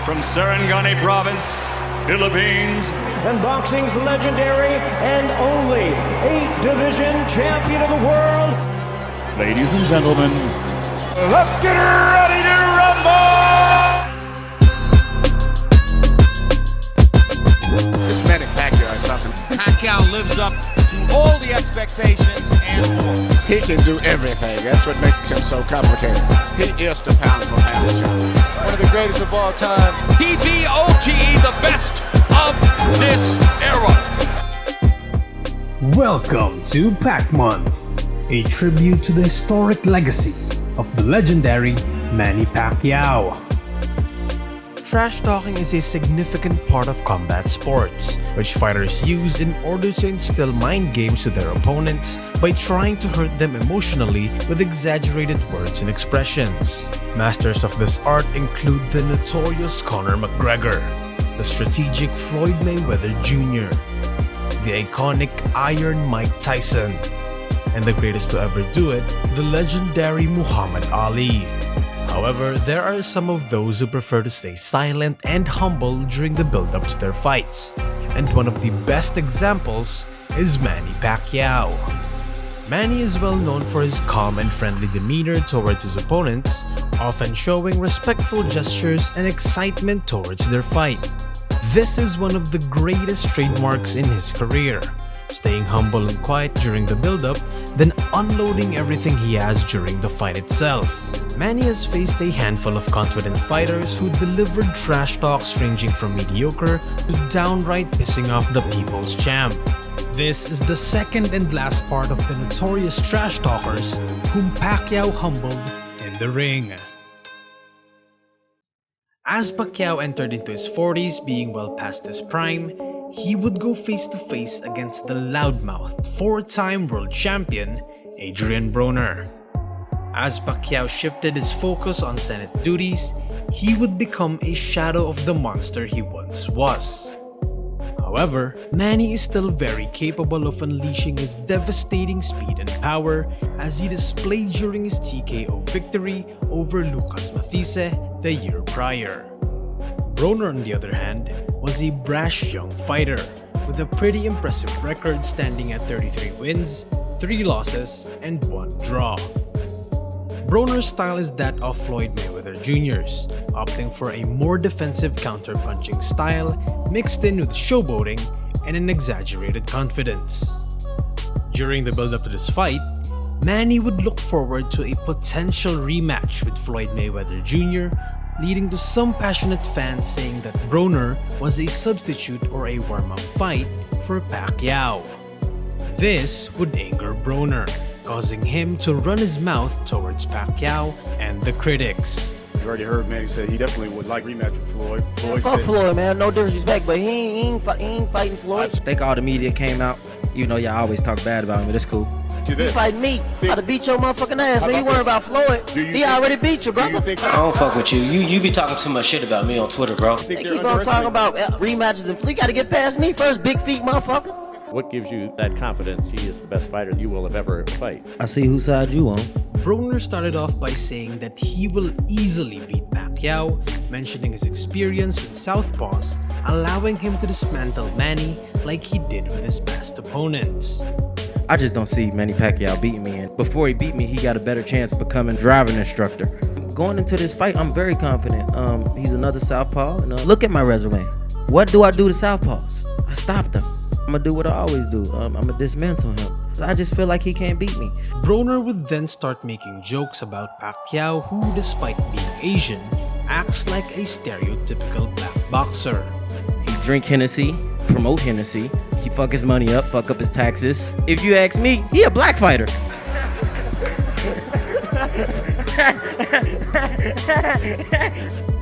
from Sarangani Province, Philippines, and boxing's legendary and only 8-division champion of the world. Ladies and gentlemen, let's get ready to rumble! This Manny Pacquiao or something. Pacquiao lives up to all the expectations and more. He can do everything. That's what makes him so complicated. He is the pound for pound champion. One of the greatest of all time. PPOTE, the best of this era. Welcome to PacMonth, a tribute to the historic legacy of the legendary Manny Pacquiao. Trash talking is a significant part of combat sports, which fighters use in order to instill mind games to their opponents by trying to hurt them emotionally with exaggerated words and expressions. Masters of this art include the notorious Conor McGregor, the strategic Floyd Mayweather Jr., the iconic Iron Mike Tyson, and the greatest to ever do it, the legendary Muhammad Ali. However, there are some of those who prefer to stay silent and humble during the build-up to their fights, and one of the best examples is Manny Pacquiao. Manny is well known for his calm and friendly demeanor towards his opponents, often showing respectful gestures and excitement towards their fight. This is one of the greatest trademarks in his career, staying humble and quiet during the build-up, then unloading everything he has during the fight itself. Manny has faced a handful of confident fighters who delivered trash talks ranging from mediocre to downright pissing off the people's champ. This is the second and last part of the notorious trash talkers whom Pacquiao humbled in the ring. As Pacquiao entered into his 40s, being well past his prime, he would go face to face against the loudmouthed 4-time world champion Adrien Broner. As Pacquiao shifted his focus on Senate duties, he would become a shadow of the monster he once was. However, Manny is still very capable of unleashing his devastating speed and power as he displayed during his TKO victory over Lucas Mathise the year prior. Broner, on the other hand, was a brash young fighter with a pretty impressive record standing at 33 wins, 3 losses, and 1 draw. Broner's style is that of Floyd Mayweather Jr.'s, opting for a more defensive counter-punching style mixed in with showboating and an exaggerated confidence. During the build-up to this fight, Manny would look forward to a potential rematch with Floyd Mayweather Jr., leading to some passionate fans saying that Broner was a substitute or a warm-up fight for Pacquiao. This would anger Broner, causing him to run his mouth towards Pacquiao and the critics. you already heard Manny say he definitely would like rematch with Floyd. Fuck Floyd, man. No disrespect, but he ain't fighting Floyd. I think all the media came out. You know, y'all always talk bad about him, but it's cool. He fighting me. I'd have beat your motherfucking ass, man. You worry about Floyd. He already beat you, brother. I don't fuck with you. You be talking too much shit about me on Twitter, bro. They keep on talking about rematches and you gotta get past me first, big feet motherfucker. What gives you that confidence he is the best fighter you will have ever fight? I see whose side you on. Broner started off by saying that he will easily beat Pacquiao, mentioning his experience with southpaws, allowing him to dismantle Manny like he did with his past opponents. I just don't see Manny Pacquiao beating me, and before he beat me, he got a better chance of becoming driving instructor. Going into this fight, I'm very confident. He's another southpaw, and look at my resume. What do I do to southpaws? I stop them. I'm gonna do what I always do. I'm gonna dismantle him. I just feel like he can't beat me. Broner would then start making jokes about Pacquiao, who, despite being Asian, acts like a stereotypical black boxer. He drink Hennessy, promote Hennessy. He fuck his money up, fuck up his taxes. If you ask me, he a black fighter.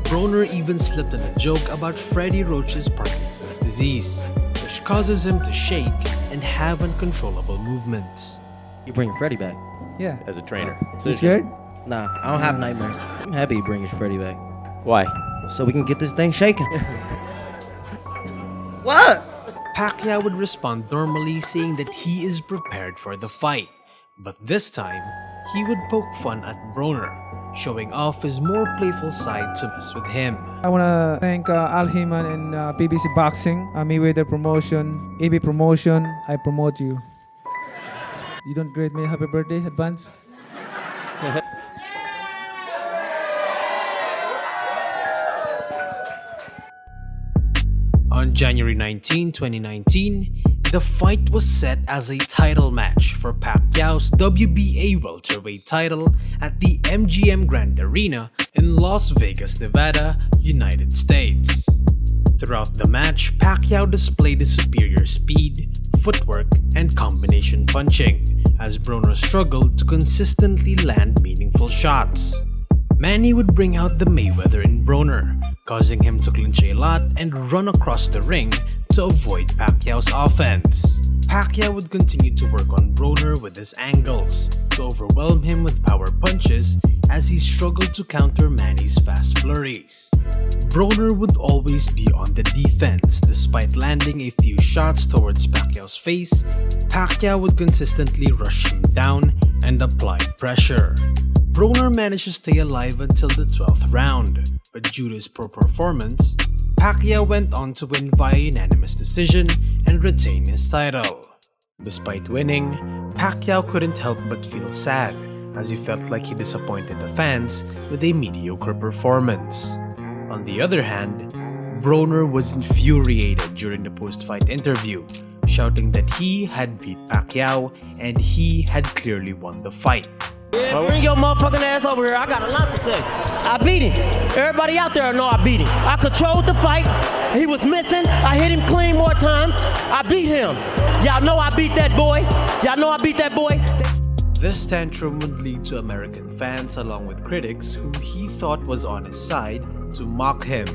Broner even slipped in a joke about Freddie Roach's Parkinson's disease, which causes him to shake and have uncontrollable movements. You bringing Freddie back? Yeah. As a trainer. You scared? Nah, I don't have nightmares. I'm happy you bringing Freddie back. Why? So we can get this thing shaking. What? Pacquiao would respond normally, saying that he is prepared for the fight. But this time, he would poke fun at Broner, showing off his more playful side to mess with him. I want to thank Al Heyman and BBC Boxing, Mayweather Promotion, AB Promotion. I promote you. You don't grade me happy birthday, advance? On January 19, 2019, the fight was set as a title match for Pacquiao's WBA welterweight title at the MGM Grand Arena in Las Vegas, Nevada, United States. Throughout the match, Pacquiao displayed his superior speed, footwork, and combination punching, as Broner struggled to consistently land meaningful shots. Manny would bring out the Mayweather in Broner, causing him to clinch a lot and run across the ring to avoid Pacquiao's offense. Pacquiao would continue to work on Broner with his angles to overwhelm him with power punches as he struggled to counter Manny's fast flurries. Broner would always be on the defense despite landing a few shots towards Pacquiao's face. Pacquiao would consistently rush him down and apply pressure. Broner managed to stay alive until the 12th round, but due to his poor performance, Pacquiao went on to win via unanimous decision and retain his title. Despite winning, Pacquiao couldn't help but feel sad, as he felt like he disappointed the fans with a mediocre performance. On the other hand, Broner was infuriated during the post-fight interview, shouting that he had beat Pacquiao and he had clearly won the fight. Yeah, bring your motherfucking ass over here. I got a lot to say. I beat him. Everybody out there know I beat him. I controlled the fight. He was missing. I hit him clean more times. I beat him. Y'all know I beat that boy. Y'all know I beat that boy. This tantrum would lead to American fans along with critics who he thought was on his side to mock him.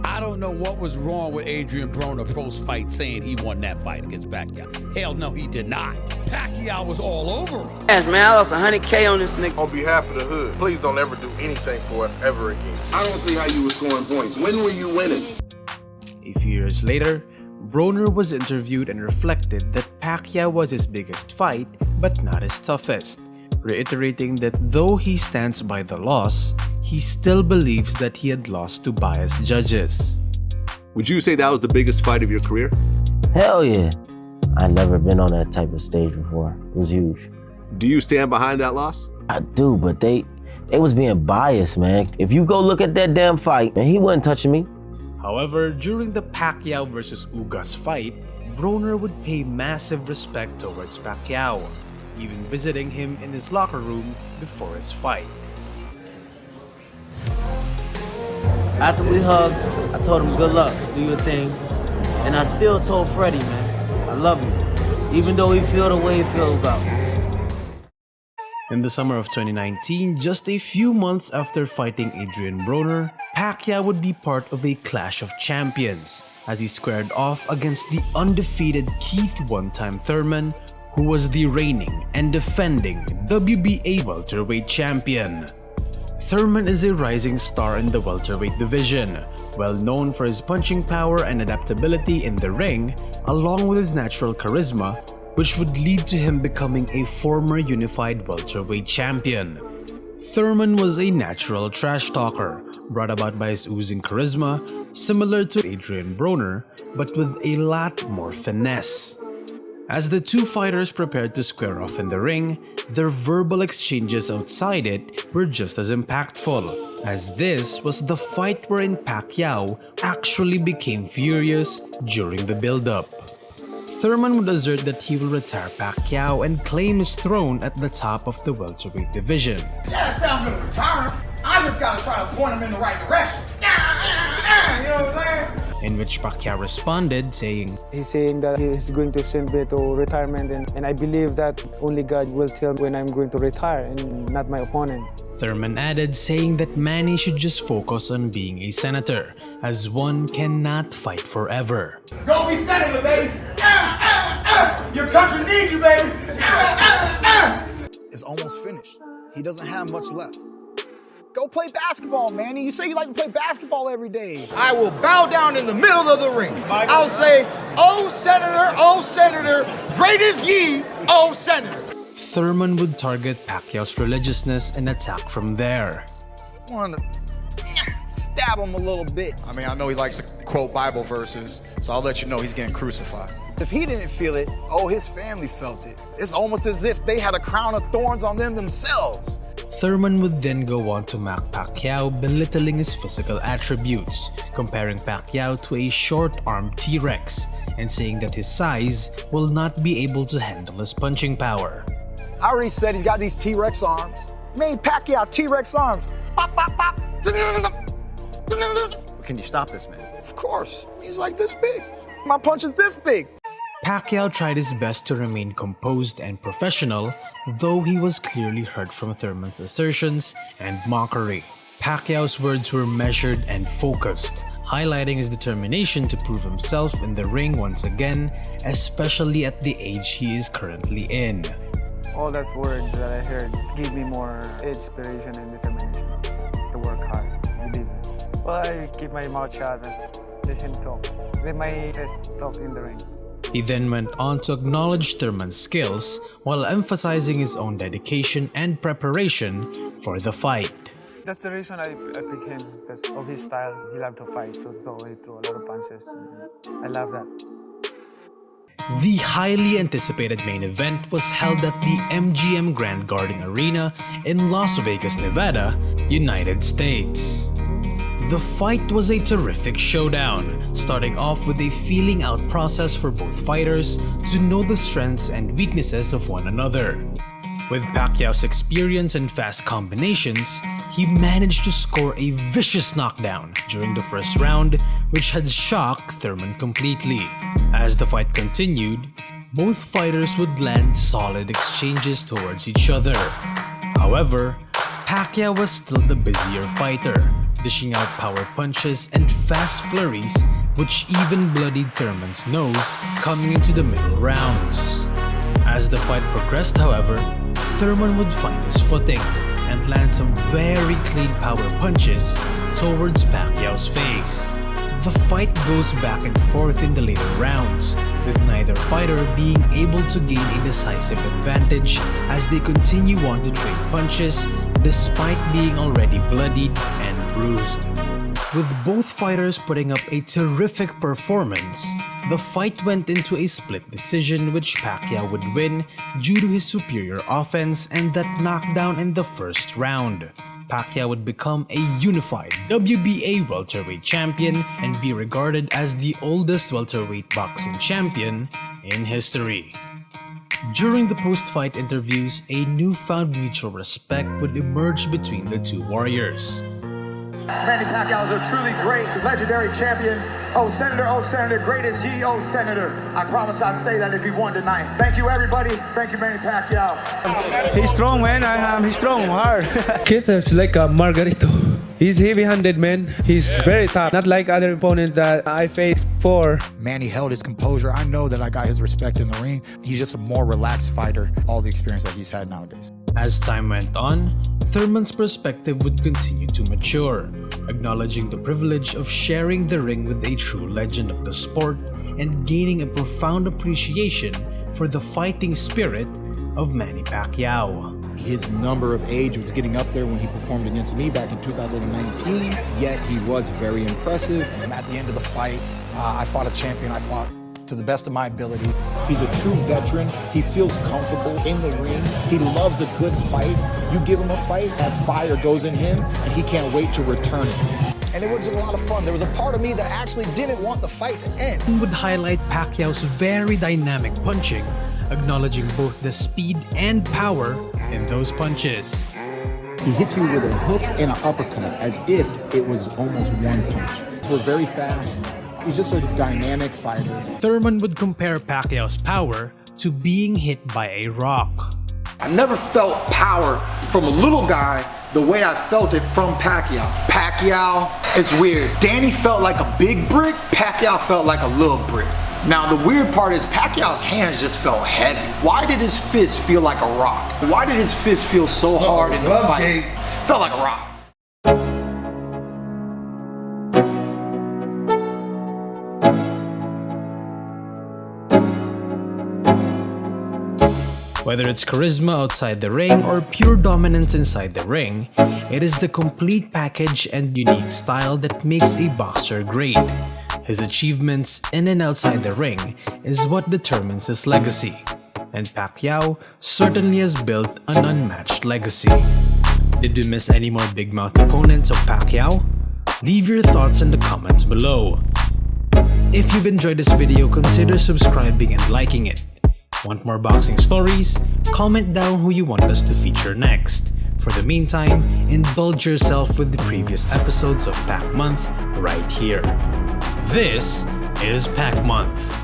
I don't know what was wrong with Adrien Broner post-fight saying he won that fight against Pacquiao. Hell no, he did not. Pacquiao was all over him. Yes, man, I lost 100K on this nigga. On behalf of the hood, please don't ever do anything for us ever again. I don't see how you were scoring points. When were you winning? A few years later, Broner was interviewed and reflected that Pacquiao was his biggest fight, but not his toughest, reiterating that though he stands by the loss, he still believes that he had lost to biased judges. Would you say that was the biggest fight of your career? Hell yeah. I'd never been on that type of stage before. It was huge. Do you stand behind that loss? I do, but they was being biased, man. If you go look at that damn fight, man, he wasn't touching me. However, during the Pacquiao vs. Ugas fight, Broner would pay massive respect towards Pacquiao, even visiting him in his locker room before his fight. After we hugged, I told him good luck, do your thing. And I still told Freddie, man, I love you, even though he feel the way he feel about me. In the summer of 2019, just a few months after fighting Adrien Broner, Pacquiao would be part of a clash of champions as he squared off against the undefeated Keith Thurman, who was the reigning and defending WBA welterweight champion. Thurman is a rising star in the welterweight division, well known for his punching power and adaptability in the ring, along with his natural charisma, which would lead to him becoming a former unified welterweight champion. Thurman was a natural trash talker, brought about by his oozing charisma, similar to Adrien Broner, but with a lot more finesse. As the two fighters prepared to square off in the ring, their verbal exchanges outside it were just as impactful, as this was the fight wherein Pacquiao actually became furious during the buildup. Thurman would assert that he will retire Pacquiao and claim his throne at the top of the welterweight division. Yeah, I say I'm gonna retire him. I just gotta try to point him in the right direction. You know what I'm saying? In which Pacquiao responded saying, He's saying that he's going to send me to retirement and I believe that only God will tell when I'm going to retire and not my opponent. Thurman added saying that Manny should just focus on being a senator, as one cannot fight forever. Go be senator, baby! Your country needs you, baby! It's almost finished. He doesn't have much left. Go play basketball, Manny. You say you like to play basketball every day. I will bow down in the middle of the ring. I'll say, oh senator, great is ye, oh senator. Thurman would target Pacquiao's religiousness and attack from there. wanted to stab him a little bit. I mean, I know he likes to quote Bible verses, so I'll let you know he's getting crucified. If he didn't feel it, his family felt it. It's almost as if they had a crown of thorns on them themselves. Thurman would then go on to mock Pacquiao, belittling his physical attributes, comparing Pacquiao to a short-armed T-Rex, and saying that his size will not be able to handle his punching power. I already said he's got these T-Rex arms. Manny Pacquiao, T-Rex arms. Pop, pop, pop. Can you stop this man? Of course. He's like this big. My punch is this big. Pacquiao tried his best to remain composed and professional, though he was clearly hurt from Thurman's assertions and mockery. Pacquiao's words were measured and focused, highlighting his determination to prove himself in the ring once again, especially at the age he is currently in. All those words that I heard give me more inspiration and determination to work hard, believe it. Well, I keep my mouth shut and let him talk. Let my chest talk in the ring. He then went on to acknowledge Thurman's skills while emphasizing his own dedication and preparation for the fight. That's the reason I picked him, because of his style. He loved to fight, so he threw a lot of punches. I love that. The highly anticipated main event was held at the MGM Grand Garden Arena in Las Vegas, Nevada, United States. The fight was a terrific showdown, starting off with a feeling out process for both fighters to know the strengths and weaknesses of one another. With Pacquiao's experience and fast combinations, he managed to score a vicious knockdown during the first round, which had shocked Thurman completely. As the fight continued, both fighters would land solid exchanges towards each other. However, Pacquiao was still the busier fighter, dishing out power punches and fast flurries, which even bloodied Thurman's nose coming into the middle rounds. As the fight progressed, however, Thurman would find his footing and land some very clean power punches towards Pacquiao's face. The fight goes back and forth in the later rounds, with neither fighter being able to gain a decisive advantage as they continue on to trade punches despite being already bloodied and bruised. With both fighters putting up a terrific performance, the fight went into a split decision which Pacquiao would win due to his superior offense and that knockdown in the first round. Pacquiao would become a unified WBA welterweight champion and be regarded as the oldest welterweight boxing champion in history. During the post-fight interviews, a newfound mutual respect would emerge between the two warriors. Manny Pacquiao is a truly great, legendary champion. Oh Senator, great as ye, oh Senator. I promise I'd say that if he won tonight. Thank you, everybody. Thank you, Manny Pacquiao. He's strong, man. He's strong, hard. Keith is like a Margarito. He's heavy-handed, man. He's very tough. Not like other opponents that I faced before. Manny held his composure. I know that I got his respect in the ring. He's just a more relaxed fighter, all the experience that he's had nowadays. As time went on, Thurman's perspective would continue to mature, acknowledging the privilege of sharing the ring with a true legend of the sport and gaining a profound appreciation for the fighting spirit of Manny Pacquiao. His number of age was getting up there when he performed against me back in 2019, yet he was very impressive. At the end of the fight, I fought a champion. I fought to the best of my ability. He's a true veteran. He feels comfortable in the ring. He loves a good fight. You give him a fight, that fire goes in him, and he can't wait to return it. And it was a lot of fun. There was a part of me that actually didn't want the fight to end. Would highlight Pacquiao's very dynamic punching, acknowledging both the speed and power in those punches. He hits you with a hook and an uppercut as if it was almost one punch. We're very fast. He's just a dynamic fighter. Thurman would compare Pacquiao's power to being hit by a rock. I never felt power from a little guy the way I felt it from Pacquiao. Pacquiao is weird. Danny felt like a big brick. Pacquiao felt like a little brick. Now the weird part is Pacquiao's hands just felt heavy. Why did his fist feel like a rock? Why did his fist feel so hard in the fight? Felt like a rock. Whether it's charisma outside the ring or pure dominance inside the ring, it is the complete package and unique style that makes a boxer great. His achievements in and outside the ring is what determines his legacy, and Pacquiao certainly has built an unmatched legacy. Did we miss any more big mouth opponents of Pacquiao? Leave your thoughts in the comments below. If you've enjoyed this video, consider subscribing and liking it. Want more boxing stories? Comment down who you want us to feature next. For the meantime, indulge yourself with the previous episodes of PacMonth right here. This is PacMonth.